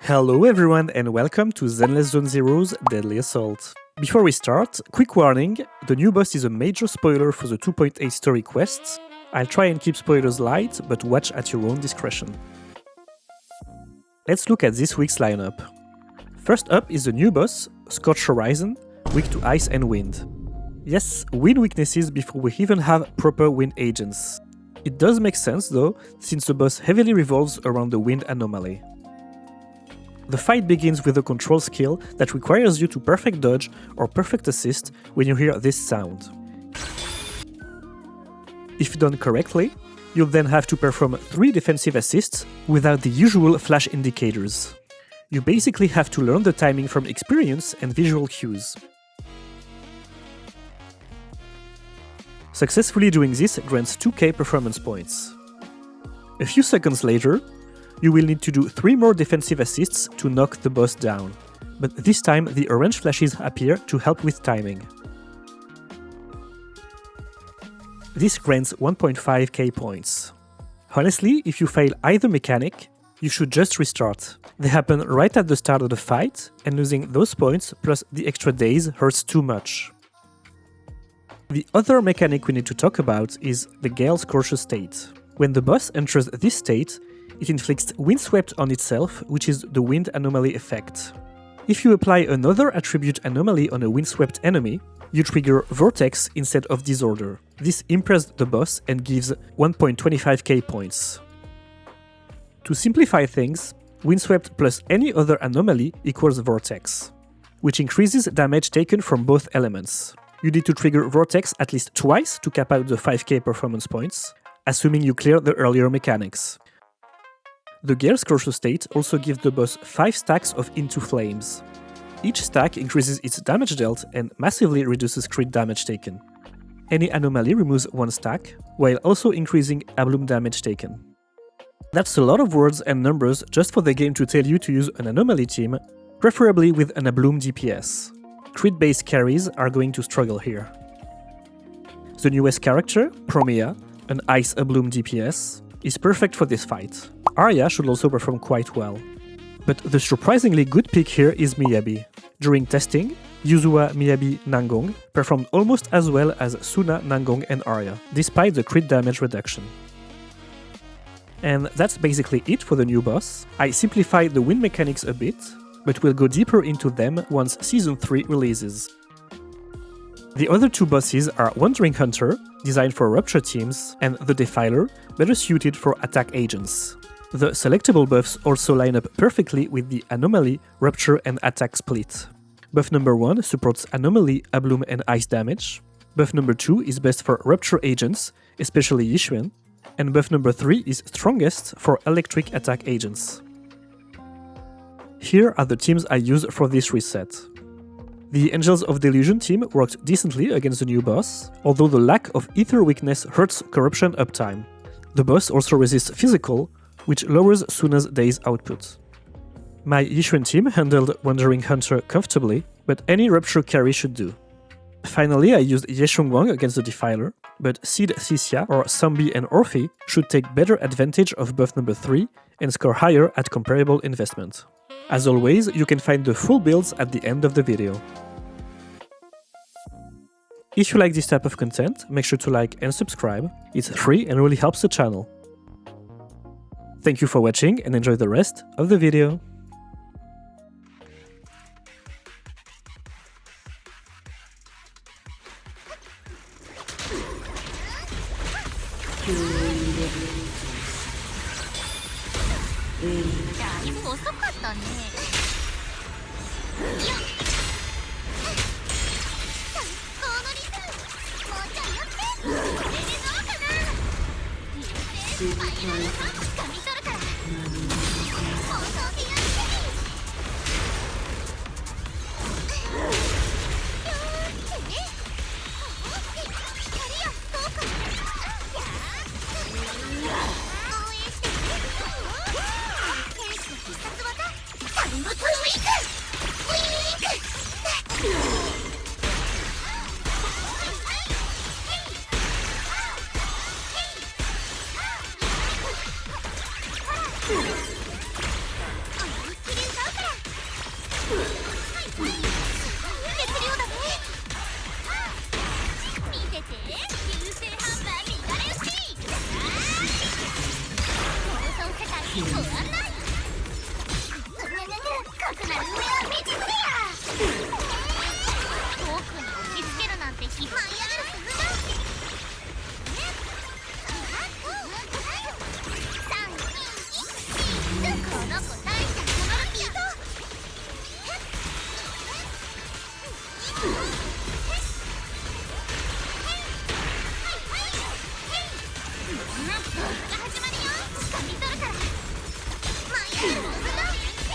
Hello everyone and welcome to Zenless Zone Zero's Deadly Assault. Before we start, quick warning, the new boss is a major spoiler for the 2.8 story quests. I'll try and keep spoilers light, but watch at your own discretion. Let's look at this week's lineup. First up is the new boss, Scorched Horizon, weak to ice and wind. Yes, wind weaknesses before we even have proper wind agents. It does make sense though, since the boss heavily revolves around the wind anomaly. The fight begins with a control skill that requires you to perfect dodge or perfect assist when you hear this sound. If done correctly, you'll then have to perform 3 defensive assists without the usual flash indicators. You basically have to learn the timing from experience and visual cues. Successfully doing this grants 2k performance points. A few seconds later, you will need to do 3 more defensive assists to knock the boss down, but this time the orange flashes appear to help with timing. This grants 1.5k points. Honestly, if you fail either mechanic, you should just restart. They happen right at the start of the fight, and losing those points plus the extra days hurts too much. The other mechanic we need to talk about is the Gale Scorcher state. When the boss enters this state, it inflicts Windswept on itself, which is the wind anomaly effect. If you apply another attribute anomaly on a windswept enemy, you trigger Vortex instead of Disorder. This impairs the boss and gives 1.25k points. To simplify things, Windswept plus any other anomaly equals Vortex, which increases damage taken from both elements. You need to trigger Vortex at least twice to cap out the 5k performance points, assuming you clear the earlier mechanics. The Gale Scorcher state also gives the boss 5 stacks of Into Flames. Each stack increases its damage dealt and massively reduces crit damage taken. Any anomaly removes 1 stack, while also increasing Abloom damage taken. That's a lot of words and numbers just for the game to tell you to use an anomaly team, preferably with an Abloom DPS. Crit-based carries are going to struggle here. The newest character, Promea, an Ice Abloom DPS, is perfect for this fight. Arya should also perform quite well. But the surprisingly good pick here is Miyabi. During testing, Yuzua, Miyabi, Nangong performed almost as well as Suna, Nangong and Arya, despite the crit damage reduction. And that's basically it for the new boss. I simplified the wind mechanics a bit, but we'll go deeper into them once Season 3 releases. The other 2 bosses are Wandering Hunter, designed for Rupture teams, and the Defiler, better suited for attack agents. The selectable buffs also line up perfectly with the Anomaly, Rupture and Attack split. Buff number 1 supports Anomaly, Abloom and Ice damage. Buff number 2 is best for Rupture agents, especially Yixuan. And buff number 3 is strongest for Electric attack agents. Here are the teams I used for this reset. The Angels of Delusion team worked decently against the new boss, although the lack of Ether weakness hurts corruption uptime. The boss also resists physical, which lowers Suna's day's output. My Yixuan team handled Wandering Hunter comfortably, but any Rupture carry should do. Finally, I used Yeshongwang against the Defiler, but Sid Thisia or Sambi and Orphe should take better advantage of buff number 3 and score higher at comparable investment. As always, you can find the full builds at the end of the video. If you like this type of content, make sure to like and subscribe. It's free and really helps the channel. Thank you for watching and enjoy the rest of the video. くなる上は道すぎや。遠くに押し付けるなんてひ舞い上がる鈴が。3、2、1、この子大したものだけど。始まるよ。掴み取るから。舞い上がる鈴が。実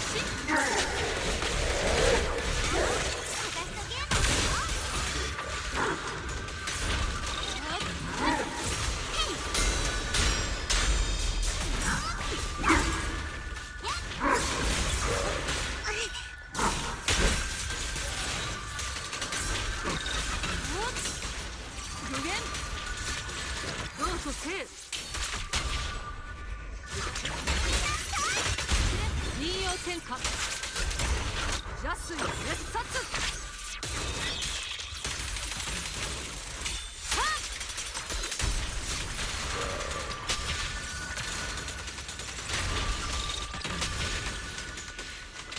現。リアルに天下邪水滅殺。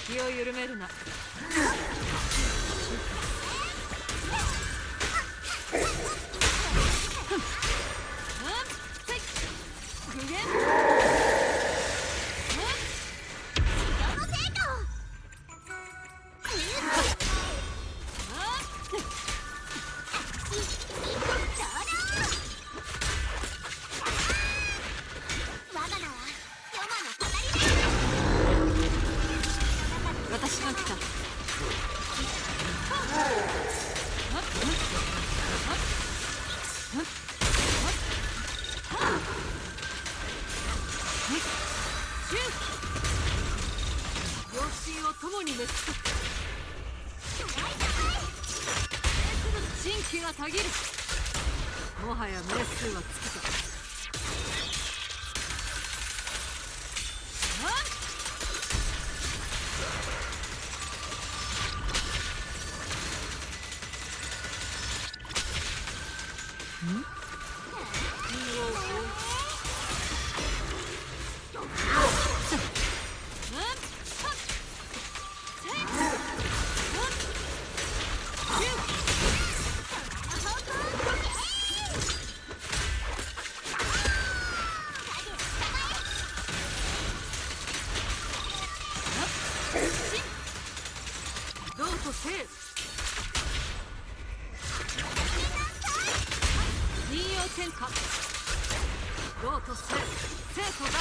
気を緩めるな。無限私が来た。両親を共に滅す。神気がたぎる。もはや命数は尽きた。生任用転換道と生生と学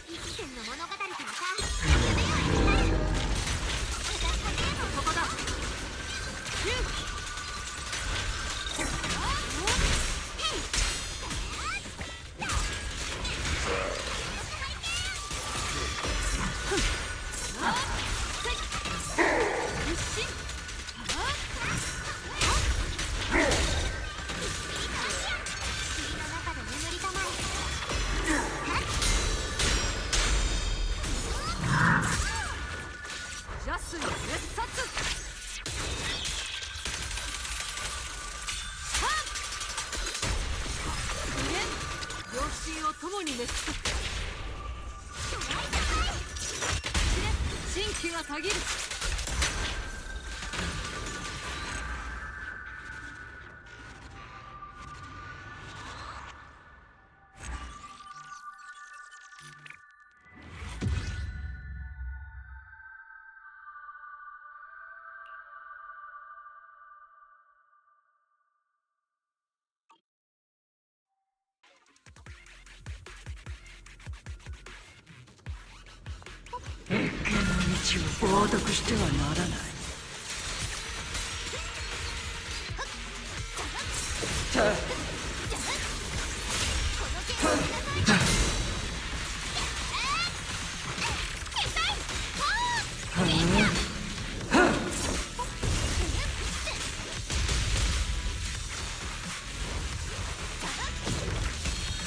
一戦の物語からさここだ霧の中で眠りたまえ邪水滅殺両親を共に滅す神気はたぎる道を冒涜してはならない。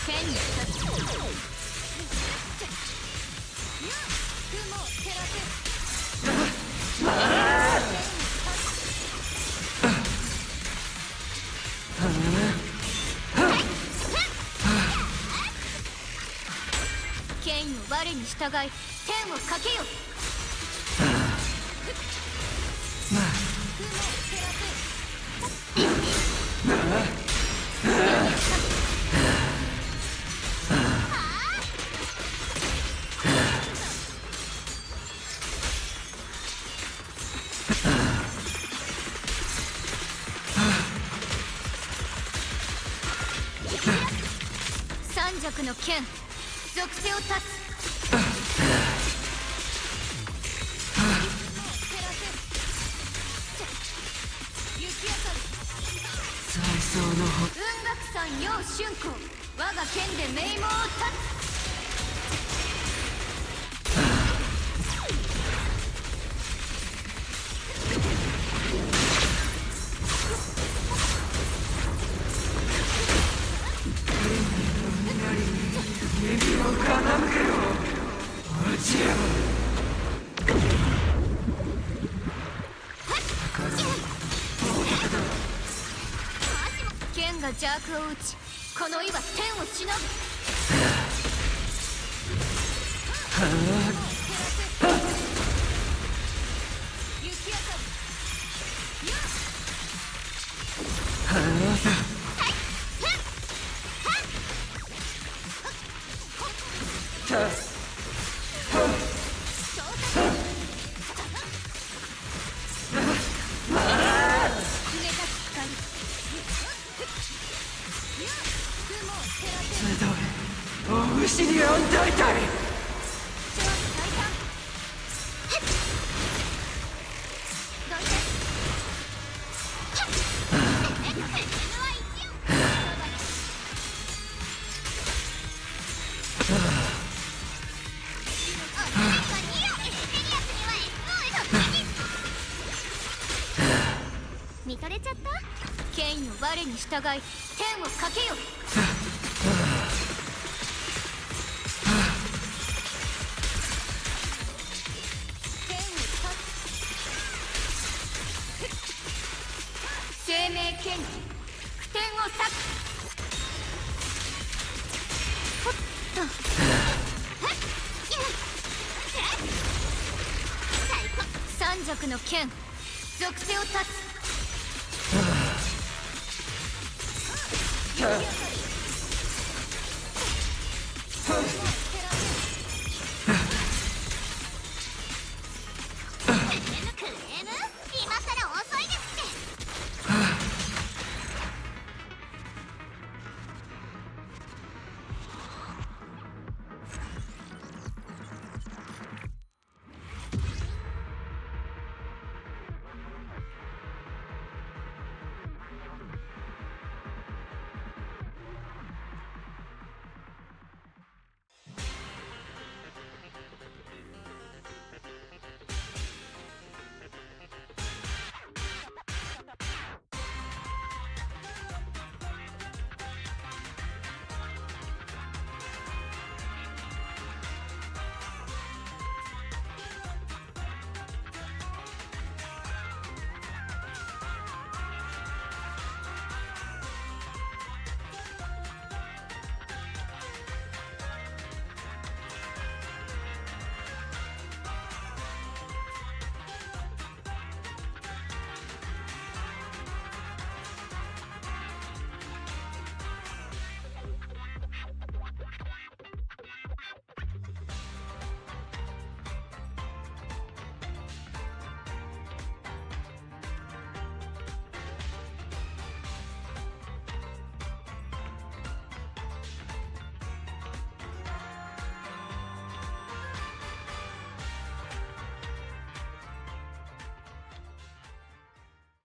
剣に立つ雲を照らせ剣を我に従い天をかけよ雲を照らせ三尺の剣属性を断つ再走のほ雲岳山陽春光我が剣で名門を断つ耳を傾けろ。アジア剣が邪悪を打ちこの意は天をしのぐ雪明かり冷たく光雲を照らせ集えお牛に安泰隊。超大胆どいて犬は一応見とれちゃった剣よ我に従い天をかけよ天を断つ生命剣普天を裂くほっと最高三尺の剣属性を断つ